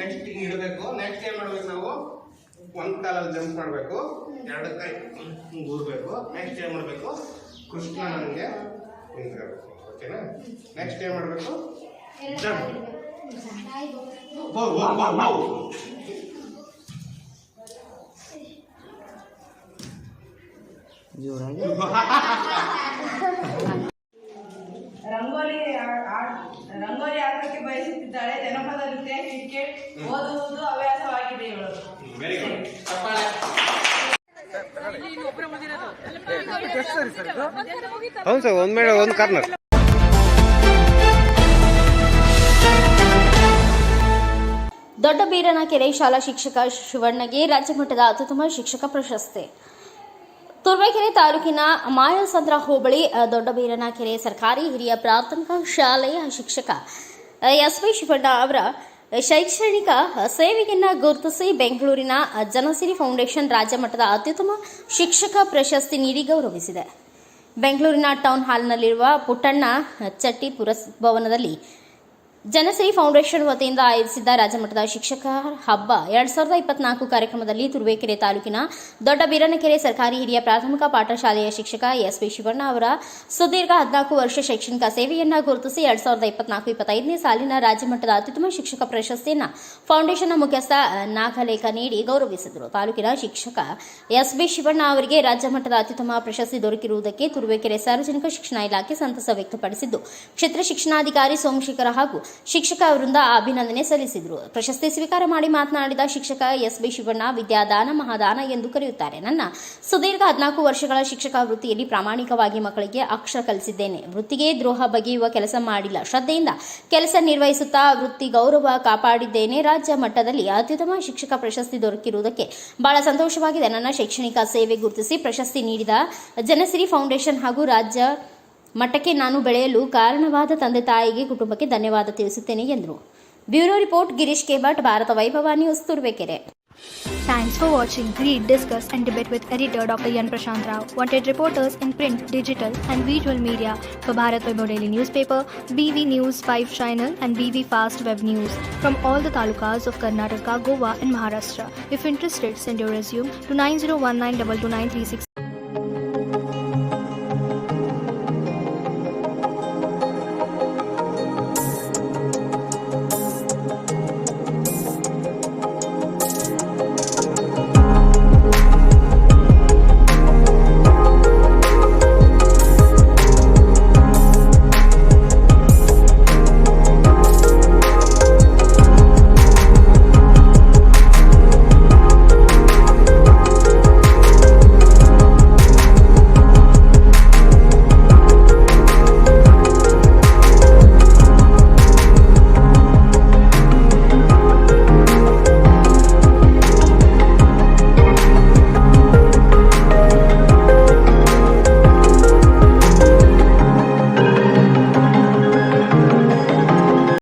Next ಇಡಬೇಕು. Next ಏನ್ ಮಾಡ್ಬೇಕು ನಾವು ಒಂದ್ ಕಾಲಲ್ಲಿ ಜಂಪ್ ಮಾಡಬೇಕು, ಎರಡು ಕೈ ಊರ್ಬೇಕು. ನೆಕ್ಸ್ಟ್ ಏನ್ ಮಾಡ್ಬೇಕು ಕೃಷ್ಣ ನನಗೆ ನಿಂತ್ಕೋಬೇಕು. ಓಕೆನಾ? ನೆಕ್ಸ್ಟ್ ಏನ್ ಮಾಡ್ಬೇಕು ಜಂಪ್. ರಂಗೋಲಿ ಆಟಕ್ಕೆ ಬಯಸುತ್ತಿದ್ದಾಳೆ. ಜನಪದ ನೃತ್ಯ, ಕ್ರಿಕೆಟ್, ಓದುವುದು ಹವ್ಯಾಸವಾಗಿದೆ ಇವಳು. Very good. ಹೌದು ಸರ್, ಒಂದು ಕಾರ್ನರ್. ದೊಡ್ಡಬೀರನಕೆರೆ ಶಾಲಾ ಶಿಕ್ಷಕ ಶಿವಣ್ಣಗೆ ರಾಜ್ಯಮಟ್ಟದ ಅತ್ಯುತ್ತಮ ಶಿಕ್ಷಕ ಪ್ರಶಸ್ತಿ. ತುರುವೇಕೆರೆ ತಾಲೂಕಿನ ಮಾಯಸಂದ್ರ ಹೋಬಳಿ ದೊಡ್ಡಬೀರನಕೆರೆ ಸರ್ಕಾರಿ ಹಿರಿಯ ಪ್ರಾಥಮಿಕ ಶಾಲೆಯ ಶಿಕ್ಷಕ ಎಸ್.ವಿ. ಶಿವಣ್ಣ ಅವರ ಶೈಕ್ಷಣಿಕ ಸೇವೆಯನ್ನು ಗುರುತಿಸಿ ಬೆಂಗಳೂರಿನ ಜನಸಿರಿ ಫೌಂಡೇಶನ್ ರಾಜ್ಯ ಮಟ್ಟದ ಅತ್ಯುತ್ತಮ ಶಿಕ್ಷಕ ಪ್ರಶಸ್ತಿ ನೀಡಿ ಗೌರವಿಸಿದೆ. ಬೆಂಗಳೂರಿನ ಟೌನ್ ಹಾಲ್ನಲ್ಲಿರುವ ಪುಟ್ಟಣ್ಣ ಚಟ್ಟಿ ಭವನದಲ್ಲಿ ಜನಸಿರಿ ಫೌಂಡೇಶನ್ ವತಿಯಿಂದ ಆಯೋಜಿಸಿದ್ದ ರಾಜ್ಯಮಟ್ಟದ ಶಿಕ್ಷಕ ಹಬ್ಬ 2024 ಕಾರ್ಯಕ್ರಮದಲ್ಲಿ ತುರುವೇಕೆರೆ ತಾಲೂಕಿನ ದೊಡ್ಡಬೀರನಕೆರೆ ಸರ್ಕಾರಿ ಹಿರಿಯ ಪ್ರಾಥಮಿಕ ಪಾಠಶಾಲೆಯ ಶಿಕ್ಷಕ ಎಸ್.ವಿ. ಶಿವಣ್ಣ ಅವರ ಸುದೀರ್ಘ 14 ವರ್ಷ ಶೈಕ್ಷಣಿಕ ಸೇವೆಯನ್ನು ಗುರುತಿಸಿ 2024-25ನೇ ಸಾಲಿನ ರಾಜ್ಯಮಟ್ಟದ ಅತ್ಯುತ್ತಮ ಶಿಕ್ಷಕ ಪ್ರಶಸ್ತಿಯನ್ನು ಫೌಂಡೇಶನ್ನ ಮುಖ್ಯಸ್ಥ ನಾಗಲೇಖ ನೀಡಿ ಗೌರವಿಸಿದರು. ತಾಲೂಕಿನ ಶಿಕ್ಷಕ ಎಸ್.ಬಿ. ಶಿವಣ್ಣ ಅವರಿಗೆ ರಾಜ್ಯಮಟ್ಟದ ಅತ್ಯುತ್ತಮ ಪ್ರಶಸ್ತಿ ದೊರಕಿರುವುದಕ್ಕೆ ತುರುವೇಕೆರೆ ಸಾರ್ವಜನಿಕ ಶಿಕ್ಷಣ ಇಲಾಖೆ ಸಂತಸ ವ್ಯಕ್ತಪಡಿಸಿದ್ದು, ಕ್ಷೇತ್ರ ಶಿಕ್ಷಣಾಧಿಕಾರಿ ಸೋಮಶೇಖರ ಹಾಗೂ ಶಿಕ್ಷಕ ಅವರಿಂದ ಅಭಿನಂದನೆ ಸಲ್ಲಿಸಿದರು. ಪ್ರಶಸ್ತಿ ಸ್ವೀಕಾರ ಮಾಡಿ ಮಾತನಾಡಿದ ಶಿಕ್ಷಕ ಎಸ್.ಬಿ. ಶಿವಣ್ಣ, ವಿದ್ಯಾದಾನ ಮಹಾದಾನ ಎಂದು ಕರೆಯುತ್ತಾರೆ. ನನ್ನ ಸುದೀರ್ಘ 14 ವರ್ಷಗಳ ಶಿಕ್ಷಕ ವೃತ್ತಿಯಲ್ಲಿ ಪ್ರಾಮಾಣಿಕವಾಗಿ ಮಕ್ಕಳಿಗೆ ಅಕ್ಷರ ಕಲಿಸಿದ್ದೇನೆ. ವೃತ್ತಿಗೆ ದ್ರೋಹ ಬಗೆಯುವ ಕೆಲಸ ಮಾಡಿಲ್ಲ. ಶ್ರದ್ಧೆಯಿಂದ ಕೆಲಸ ನಿರ್ವಹಿಸುತ್ತಾ ವೃತ್ತಿ ಗೌರವ ಕಾಪಾಡಿದ್ದೇನೆ. ರಾಜ್ಯ ಮಟ್ಟದಲ್ಲಿ ಅತ್ಯುತ್ತಮ ಶಿಕ್ಷಕ ಪ್ರಶಸ್ತಿ ದೊರಕಿರುವುದಕ್ಕೆ ಬಹಳ ಸಂತೋಷವಾಗಿದೆ. ನನ್ನ ಶೈಕ್ಷಣಿಕ ಸೇವೆ ಗುರುತಿಸಿ ಪ್ರಶಸ್ತಿ ನೀಡಿದ ಜನಸಿರಿ ಫೌಂಡೇಶನ್ ಹಾಗೂ ರಾಜ್ಯ ಮಟ್ಟಕ್ಕೆ ನಾನು ಬೆಳೆಯಲು ಕಾರಣವಾದ ತಂದೆ ತಾಯಿಗೆ, ಕುಟುಂಬಕ್ಕೆ ಧನ್ಯವಾದ ತಿಳಿಸುತ್ತೇನೆ ಎಂದರು. Bureau report Girish K Bhat, Bharat Vaibhav news, Turuvekere. Thanks for watching Read, Discuss and Debate with editor Dr. Yan Prashant Rao. Wanted reporters in print, digital and visual media for Bharat Vaibhav Daily Newspaper, BV News 5 Channel and BV Fast Web News from all the talukas of Karnataka, Goa and Maharashtra. If interested, send your resume to 9019229366